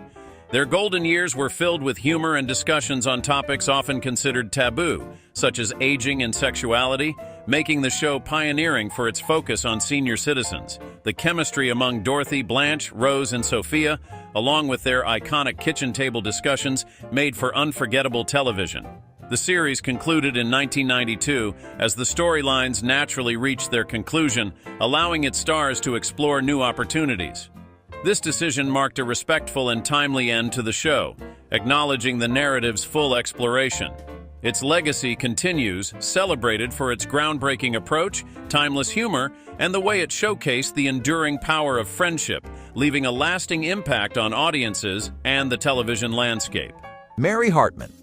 Their golden years were filled with humor and discussions on topics often considered taboo, such as aging and sexuality, making the show pioneering for its focus on senior citizens. The chemistry among Dorothy, Blanche, Rose, and Sophia, along with their iconic kitchen table discussions, made for unforgettable television. The series concluded in 1992 as the storylines naturally reached their conclusion, allowing its stars to explore new opportunities. This decision marked a respectful and timely end to the show, acknowledging the narrative's full exploration. Its legacy continues, celebrated for its groundbreaking approach, timeless humor, and the way it showcased the enduring power of friendship, leaving a lasting impact on audiences and the television landscape. Mary Hartman.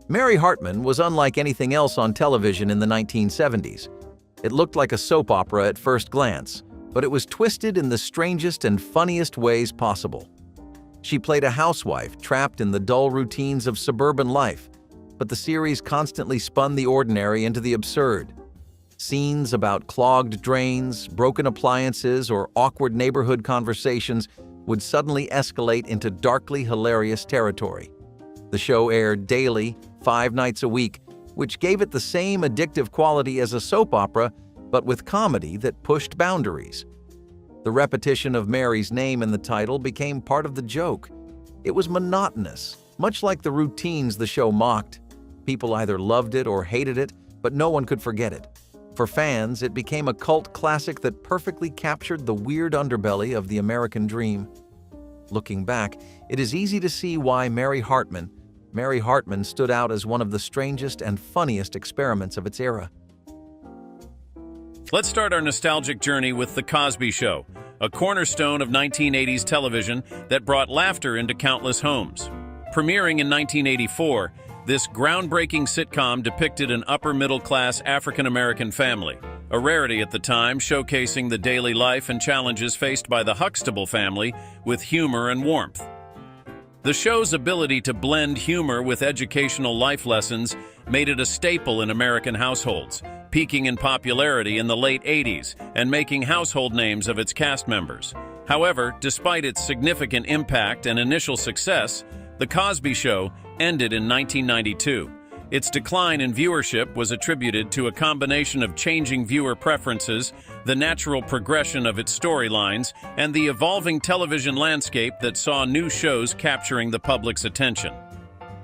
Mary Hartman was unlike anything else on television in the 1970s. It looked like a soap opera at first glance, but it was twisted in the strangest and funniest ways possible. She played a housewife trapped in the dull routines of suburban life, but the series constantly spun the ordinary into the absurd. Scenes about clogged drains, broken appliances, or awkward neighborhood conversations would suddenly escalate into darkly hilarious territory. The show aired daily, 5 nights a week, which gave it the same addictive quality as a soap opera, but with comedy that pushed boundaries. The repetition of Mary's name in the title became part of the joke. It was monotonous, much like the routines the show mocked. People either loved it or hated it, but no one could forget it. For fans, it became a cult classic that perfectly captured the weird underbelly of the American dream. Looking back, it is easy to see why Mary Hartman stood out as one of the strangest and funniest experiments of its era. Let's start our nostalgic journey with The Cosby Show, a cornerstone of 1980s television that brought laughter into countless homes. Premiering in 1984, this groundbreaking sitcom depicted an upper-middle-class African-American family, a rarity at the time, showcasing the daily life and challenges faced by the Huxtable family with humor and warmth. The show's ability to blend humor with educational life lessons made it a staple in American households, peaking in popularity in the late 80s and making household names of its cast members. However, despite its significant impact and initial success, The Cosby Show ended in 1992. Its decline in viewership was attributed to a combination of changing viewer preferences, the natural progression of its storylines, and the evolving television landscape that saw new shows capturing the public's attention.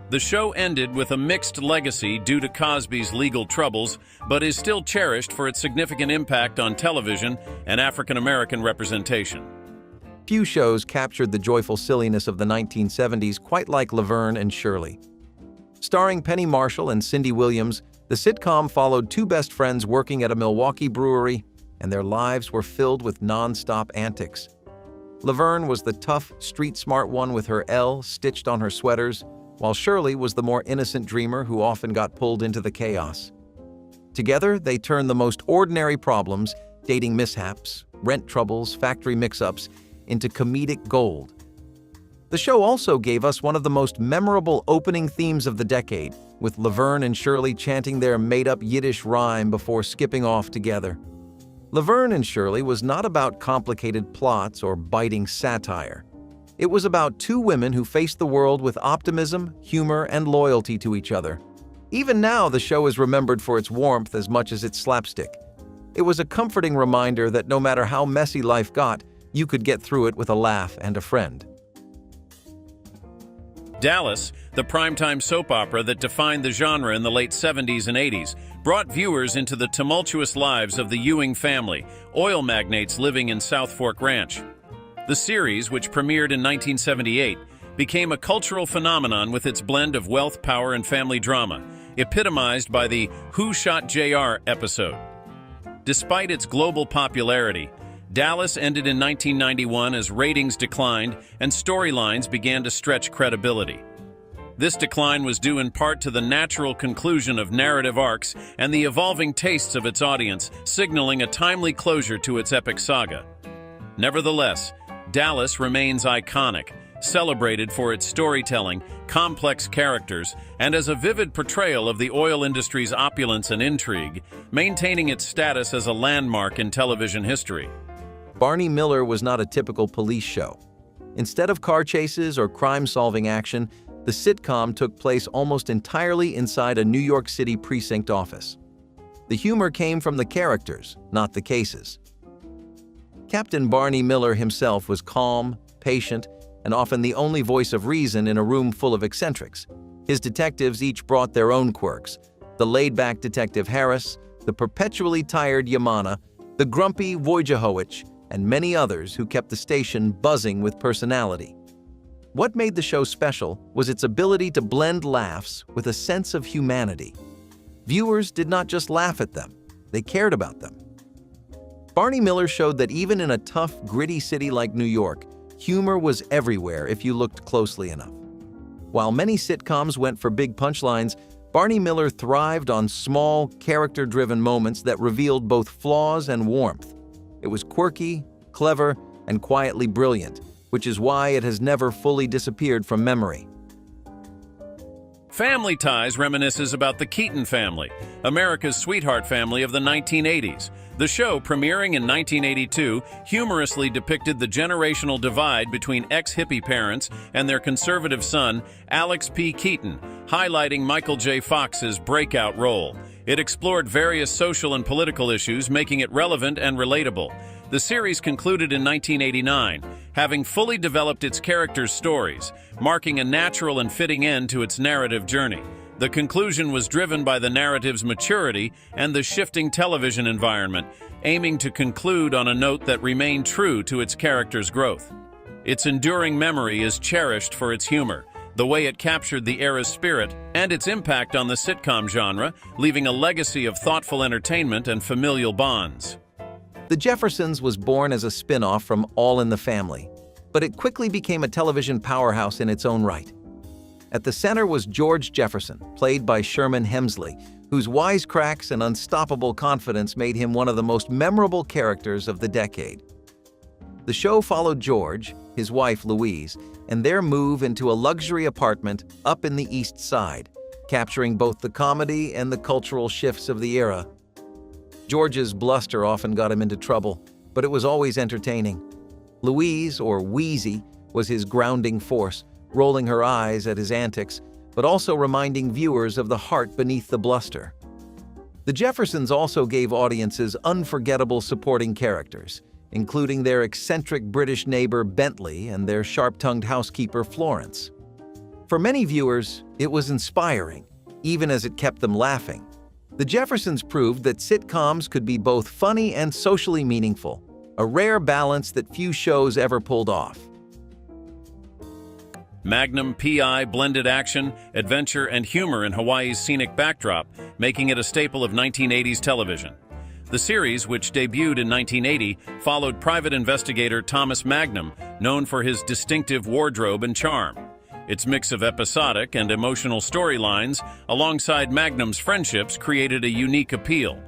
The show ended with a mixed legacy due to Cosby's legal troubles, but is still cherished for its significant impact on television and African-American representation. Few shows captured the joyful silliness of the 1970s quite like Laverne and Shirley. Starring Penny Marshall and Cindy Williams, the sitcom followed two best friends working at a Milwaukee brewery, and their lives were filled with non-stop antics. Laverne was the tough, street-smart one with her L stitched on her sweaters, while Shirley was the more innocent dreamer who often got pulled into the chaos. Together, they turned the most ordinary problems, dating mishaps, rent troubles, factory mix-ups, into comedic gold. The show also gave us one of the most memorable opening themes of the decade, with Laverne and Shirley chanting their made-up Yiddish rhyme before skipping off together. Laverne and Shirley was not about complicated plots or biting satire. It was about two women who faced the world with optimism, humor, and loyalty to each other. Even now, the show is remembered for its warmth as much as its slapstick. It was a comforting reminder that no matter how messy life got, you could get through it with a laugh and a friend. Dallas, the primetime soap opera that defined the genre in the late 70s and 80s, brought viewers into the tumultuous lives of the Ewing family, oil magnates living in South Fork Ranch. The series, which premiered in 1978, became a cultural phenomenon with its blend of wealth, power, and family drama, epitomized by the Who Shot JR episode. Despite its global popularity, Dallas ended in 1991 as ratings declined and storylines began to stretch credibility. This decline was due in part to the natural conclusion of narrative arcs and the evolving tastes of its audience, signaling a timely closure to its epic saga. Nevertheless, Dallas remains iconic, celebrated for its storytelling, complex characters, and as a vivid portrayal of the oil industry's opulence and intrigue, maintaining its status as a landmark in television history. Barney Miller was not a typical police show. Instead of car chases or crime-solving action, the sitcom took place almost entirely inside a New York City precinct office. The humor came from the characters, not the cases. Captain Barney Miller himself was calm, patient, and often the only voice of reason in a room full of eccentrics. His detectives each brought their own quirks: the laid-back Detective Harris, the perpetually tired Yamana, the grumpy Wojciechowicz, and many others who kept the station buzzing with personality. What made the show special was its ability to blend laughs with a sense of humanity. Viewers did not just laugh at them, they cared about them. Barney Miller showed that even in a tough, gritty city like New York, humor was everywhere if you looked closely enough. While many sitcoms went for big punchlines, Barney Miller thrived on small, character-driven moments that revealed both flaws and warmth. It was quirky, clever, and quietly brilliant, which is why it has never fully disappeared from memory. Family Ties reminisces about the Keaton family, America's sweetheart family of the 1980s. The show, premiering in 1982, humorously depicted the generational divide between ex-hippie parents and their conservative son, Alex P. Keaton, highlighting Michael J. Fox's breakout role. It explored various social and political issues, making it relevant and relatable. The series concluded in 1989, having fully developed its characters' stories, marking a natural and fitting end to its narrative journey. The conclusion was driven by the narrative's maturity and the shifting television environment, aiming to conclude on a note that remained true to its characters' growth. Its enduring memory is cherished for its humor, the way it captured the era's spirit, and its impact on the sitcom genre, leaving a legacy of thoughtful entertainment and familial bonds. The Jeffersons was born as a spin-off from All in the Family, but it quickly became a television powerhouse in its own right. At the center was George Jefferson, played by Sherman Hemsley, whose wisecracks and unstoppable confidence made him one of the most memorable characters of the decade. The show followed George, his wife Louise, and their move into a luxury apartment up in the East Side, capturing both the comedy and the cultural shifts of the era. George's bluster often got him into trouble, but it was always entertaining. Louise, or Wheezy, was his grounding force, rolling her eyes at his antics, but also reminding viewers of the heart beneath the bluster. The Jeffersons also gave audiences unforgettable supporting characters, including their eccentric British neighbor Bentley and their sharp-tongued housekeeper Florence. For many viewers, it was inspiring, even as it kept them laughing. The Jeffersons proved that sitcoms could be both funny and socially meaningful, a rare balance that few shows ever pulled off. Magnum P.I. blended action, adventure, and humor in Hawaii's scenic backdrop, making it a staple of 1980s television. The series, which debuted in 1980, followed private investigator Thomas Magnum, known for his distinctive wardrobe and charm. Its mix of episodic and emotional storylines, alongside Magnum's friendships, created a unique appeal.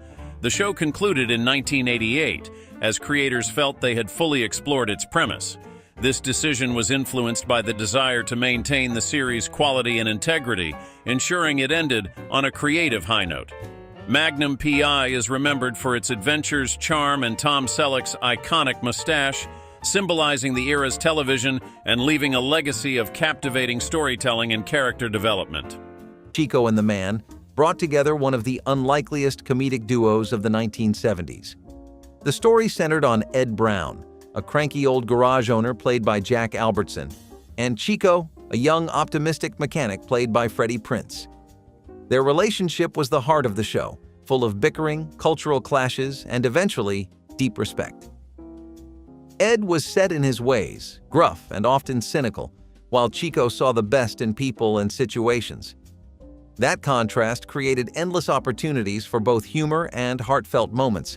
The show concluded in 1988, as creators felt they had fully explored its premise. This decision was influenced by the desire to maintain the series' quality and integrity, ensuring it ended on a creative high note. Magnum P.I. is remembered for its adventures, charm, and Tom Selleck's iconic mustache, symbolizing the era's television and leaving a legacy of captivating storytelling and character development. Chico and the Man brought together one of the unlikeliest comedic duos of the 1970s. The story centered on Ed Brown, a cranky old garage owner played by Jack Albertson, and Chico, a young, optimistic mechanic played by Freddie Prinze. Their relationship was the heart of the show, full of bickering, cultural clashes, and eventually, deep respect. Ed was set in his ways, gruff and often cynical, while Chico saw the best in people and situations. That contrast created endless opportunities for both humor and heartfelt moments.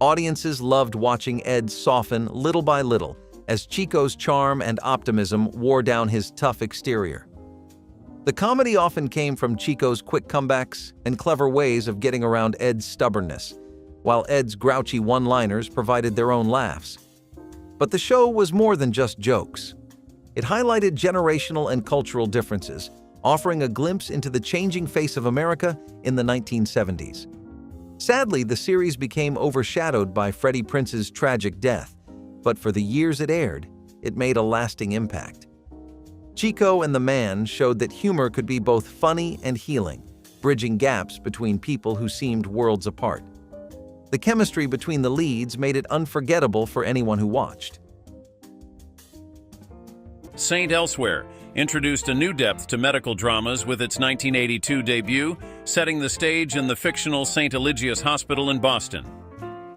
Audiences loved watching Ed soften little by little as Chico's charm and optimism wore down his tough exterior. The comedy often came from Chico's quick comebacks and clever ways of getting around Ed's stubbornness, while Ed's grouchy one-liners provided their own laughs. But the show was more than just jokes. It highlighted generational and cultural differences, offering a glimpse into the changing face of America in the 1970s. Sadly, the series became overshadowed by Freddie Prinze's tragic death, but for the years it aired, it made a lasting impact. Chico and the Man showed that humor could be both funny and healing, bridging gaps between people who seemed worlds apart. The chemistry between the leads made it unforgettable for anyone who watched. Saint Elsewhere introduced a new depth to medical dramas with its 1982 debut, setting the stage in the fictional St. Eligius Hospital in Boston.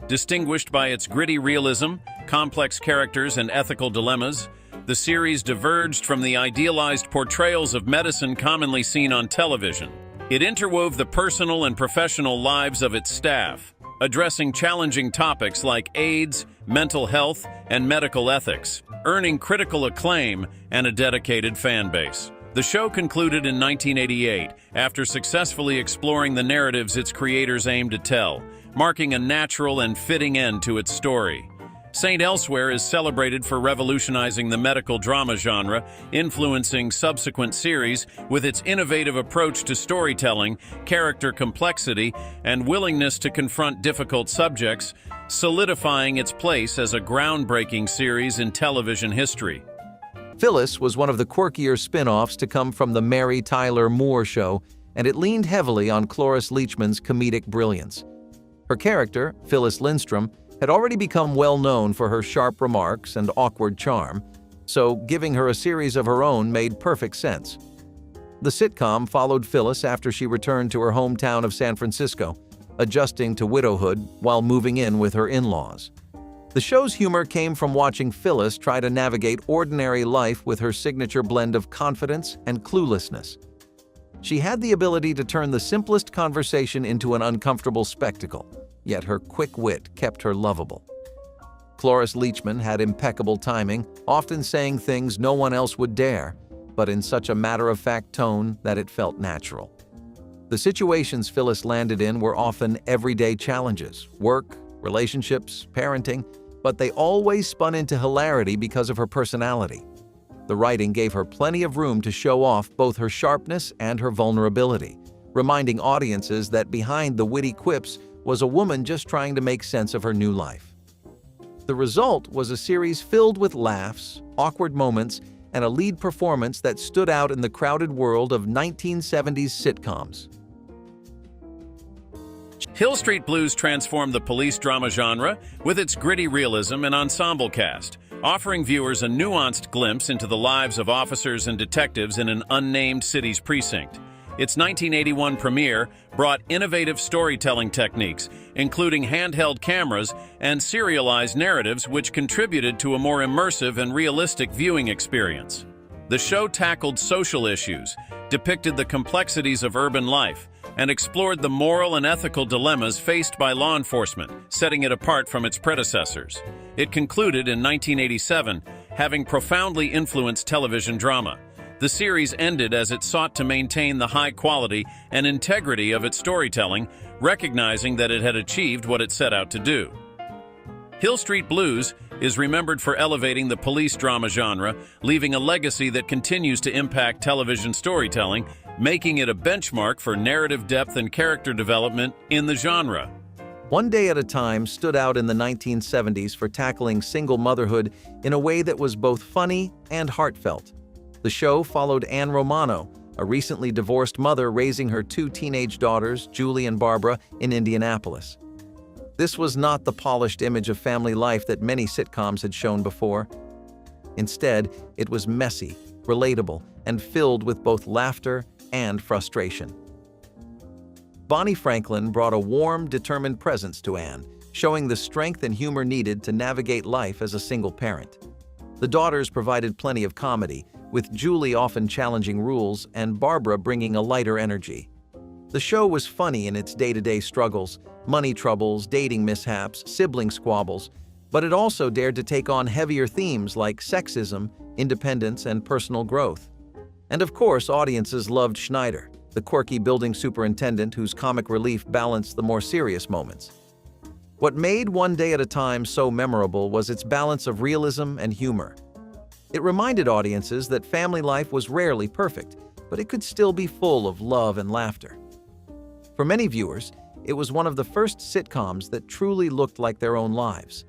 Distinguished by its gritty realism, complex characters, and ethical dilemmas, the series diverged from the idealized portrayals of medicine commonly seen on television. It interwove the personal and professional lives of its staff, addressing challenging topics like AIDS, mental health, and medical ethics, earning critical acclaim and a dedicated fan base. The show concluded in 1988 after successfully exploring the narratives its creators aimed to tell, marking a natural and fitting end to its story. Saint Elsewhere is celebrated for revolutionizing the medical drama genre, influencing subsequent series with its innovative approach to storytelling, character complexity, and willingness to confront difficult subjects, solidifying its place as a groundbreaking series in television history. Phyllis was one of the quirkier spin-offs to come from the Mary Tyler Moore Show, and it leaned heavily on Cloris Leachman's comedic brilliance. Her character, Phyllis Lindstrom, had already become well known for her sharp remarks and awkward charm, so giving her a series of her own made perfect sense. The sitcom followed Phyllis after she returned to her hometown of San Francisco, adjusting to widowhood while moving in with her in-laws. The show's humor came from watching Phyllis try to navigate ordinary life with her signature blend of confidence and cluelessness. She had the ability to turn the simplest conversation into an uncomfortable spectacle, yet her quick wit kept her lovable. Cloris Leachman had impeccable timing, often saying things no one else would dare, but in such a matter-of-fact tone that it felt natural. The situations Phyllis landed in were often everyday challenges, work, relationships, parenting, but they always spun into hilarity because of her personality. The writing gave her plenty of room to show off both her sharpness and her vulnerability, reminding audiences that behind the witty quips was a woman just trying to make sense of her new life. The result was a series filled with laughs, awkward moments, and a lead performance that stood out in the crowded world of 1970s sitcoms. Hill Street Blues transformed the police drama genre with its gritty realism and ensemble cast, offering viewers a nuanced glimpse into the lives of officers and detectives in an unnamed city's precinct. Its 1981 premiere brought innovative storytelling techniques, including handheld cameras and serialized narratives, which contributed to a more immersive and realistic viewing experience. The show tackled social issues, depicted the complexities of urban life, and explored the moral and ethical dilemmas faced by law enforcement, setting it apart from its predecessors. It concluded in 1987, having profoundly influenced television drama. The series ended as it sought to maintain the high quality and integrity of its storytelling, recognizing that it had achieved what it set out to do. Hill Street Blues is remembered for elevating the police drama genre, leaving a legacy that continues to impact television storytelling, making it a benchmark for narrative depth and character development in the genre. One Day at a Time stood out in the 1970s for tackling single motherhood in a way that was both funny and heartfelt. The show followed Ann Romano, a recently divorced mother raising her two teenage daughters, Julie and Barbara, in Indianapolis. This was not the polished image of family life that many sitcoms had shown before. Instead, it was messy, relatable, and filled with both laughter and frustration. Bonnie Franklin brought a warm, determined presence to Anne, showing the strength and humor needed to navigate life as a single parent. The daughters provided plenty of comedy, with Julie often challenging rules and Barbara bringing a lighter energy. The show was funny in its day-to-day struggles, money troubles, dating mishaps, sibling squabbles, but it also dared to take on heavier themes like sexism, independence, and personal growth. And of course, audiences loved Schneider, the quirky building superintendent whose comic relief balanced the more serious moments. What made One Day at a Time so memorable was its balance of realism and humor. It reminded audiences that family life was rarely perfect, but it could still be full of love and laughter. For many viewers, it was one of the first sitcoms that truly looked like their own lives.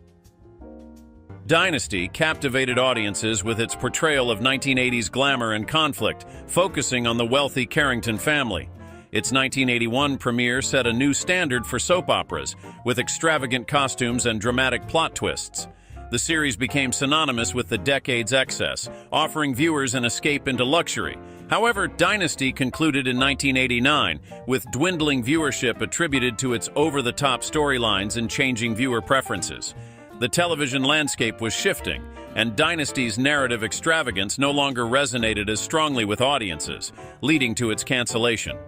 Dynasty captivated audiences with its portrayal of 1980s glamour and conflict, focusing on the wealthy Carrington family. Its 1981 premiere set a new standard for soap operas, with extravagant costumes and dramatic plot twists. The series became synonymous with the decade's excess, offering viewers an escape into luxury. However, Dynasty concluded in 1989, with dwindling viewership attributed to its over-the-top storylines and changing viewer preferences. The television landscape was shifting, and Dynasty's narrative extravagance no longer resonated as strongly with audiences, leading to its cancellation.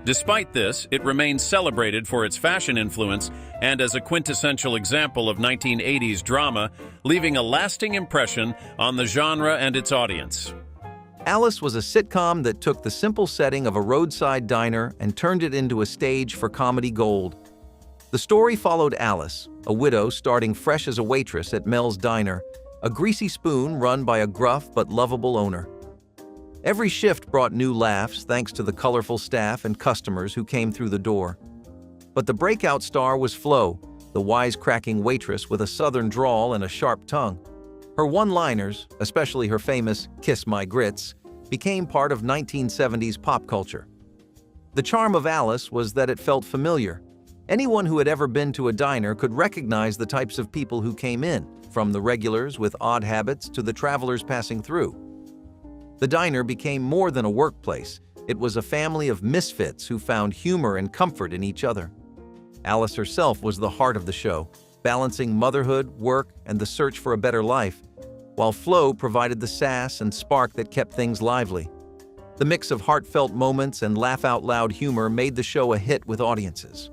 Despite this, it remains celebrated for its fashion influence and as a quintessential example of 1980s drama, leaving a lasting impression on the genre and its audience. Alice was a sitcom that took the simple setting of a roadside diner and turned it into a stage for comedy gold. The story followed Alice, a widow starting fresh as a waitress at Mel's Diner, a greasy spoon run by a gruff but lovable owner. Every shift brought new laughs thanks to the colorful staff and customers who came through the door. But the breakout star was Flo, the wisecracking waitress with a southern drawl and a sharp tongue. Her one-liners, especially her famous "Kiss My Grits," became part of 1970s pop culture. The charm of Alice was that it felt familiar. Anyone who had ever been to a diner could recognize the types of people who came in, from the regulars with odd habits to the travelers passing through. The diner became more than a workplace. It was a family of misfits who found humor and comfort in each other. Alice herself was the heart of the show, balancing motherhood, work, and the search for a better life, while Flo provided the sass and spark that kept things lively. The mix of heartfelt moments and laugh-out-loud humor made the show a hit with audiences.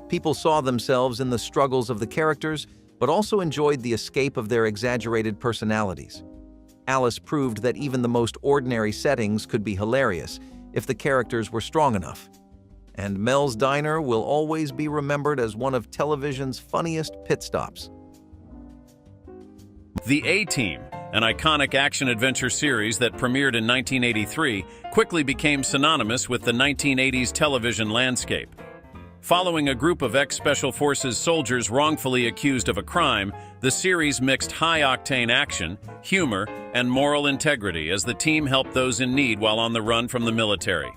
People saw themselves in the struggles of the characters, but also enjoyed the escape of their exaggerated personalities. Alice proved that even the most ordinary settings could be hilarious if the characters were strong enough. And Mel's Diner will always be remembered as one of television's funniest pit stops. The A-Team, an iconic action-adventure series that premiered in 1983, quickly became synonymous with the 1980s television landscape. Following a group of ex-Special Forces soldiers wrongfully accused of a crime, the series mixed high-octane action, humor, and moral integrity as the team helped those in need while on the run from the military.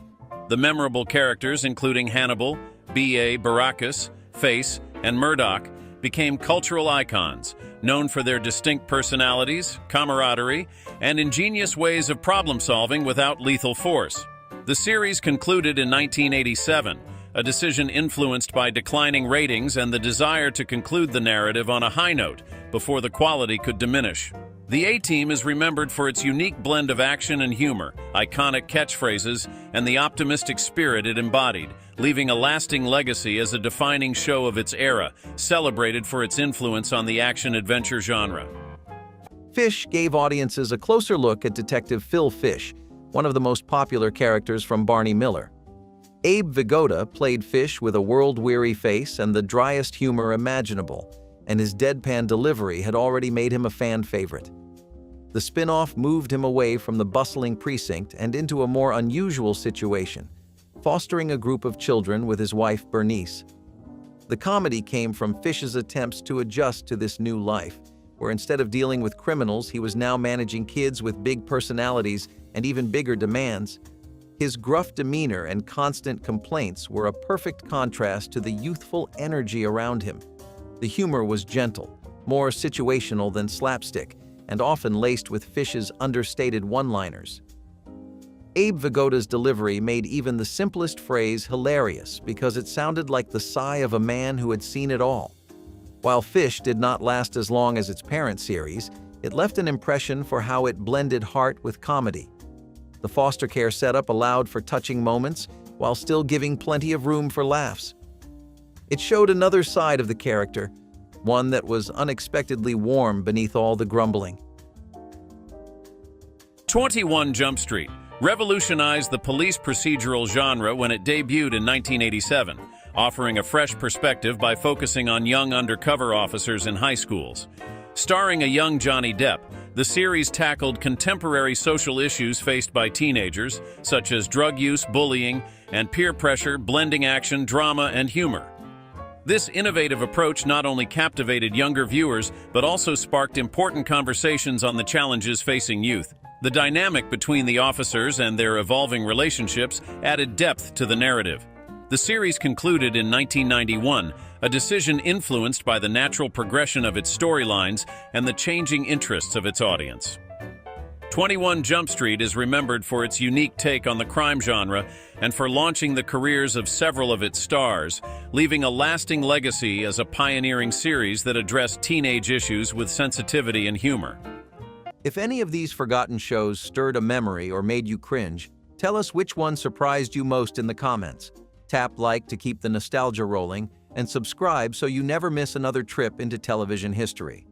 The memorable characters, including Hannibal, B.A. Baracus, Face, and Murdoch, became cultural icons, known for their distinct personalities, camaraderie, and ingenious ways of problem-solving without lethal force. The series concluded in 1987, a decision influenced by declining ratings and the desire to conclude the narrative on a high note before the quality could diminish. The A-Team is remembered for its unique blend of action and humor, iconic catchphrases, and the optimistic spirit it embodied, leaving a lasting legacy as a defining show of its era, celebrated for its influence on the action-adventure genre. Fish gave audiences a closer look at Detective Phil Fish, one of the most popular characters from Barney Miller. Abe Vigoda played Fish with a world-weary face and the driest humor imaginable, and his deadpan delivery had already made him a fan favorite. The spin-off moved him away from the bustling precinct and into a more unusual situation, fostering a group of children with his wife Bernice. The comedy came from Fish's attempts to adjust to this new life, where instead of dealing with criminals, he was now managing kids with big personalities and even bigger demands. His gruff demeanor and constant complaints were a perfect contrast to the youthful energy around him. The humor was gentle, more situational than slapstick, and often laced with Fish's understated one-liners. Abe Vigoda's delivery made even the simplest phrase hilarious because it sounded like the sigh of a man who had seen it all. While Fish did not last as long as its parent series, it left an impression for how it blended heart with comedy. The foster care setup allowed for touching moments while still giving plenty of room for laughs. It showed another side of the character, one that was unexpectedly warm beneath all the grumbling. 21 Jump Street revolutionized the police procedural genre when it debuted in 1987, offering a fresh perspective by focusing on young undercover officers in high schools. Starring a young Johnny Depp, the series tackled contemporary social issues faced by teenagers, such as drug use, bullying, and peer pressure, blending action, drama, and humor. This innovative approach not only captivated younger viewers, but also sparked important conversations on the challenges facing youth. The dynamic between the officers and their evolving relationships added depth to the narrative. The series concluded in 1991, a decision influenced by the natural progression of its storylines and the changing interests of its audience. 21 Jump Street is remembered for its unique take on the crime genre and for launching the careers of several of its stars, leaving a lasting legacy as a pioneering series that addressed teenage issues with sensitivity and humor. If any of these forgotten shows stirred a memory or made you cringe, tell us which one surprised you most in the comments. Tap like to keep the nostalgia rolling, and subscribe so you never miss another trip into television history.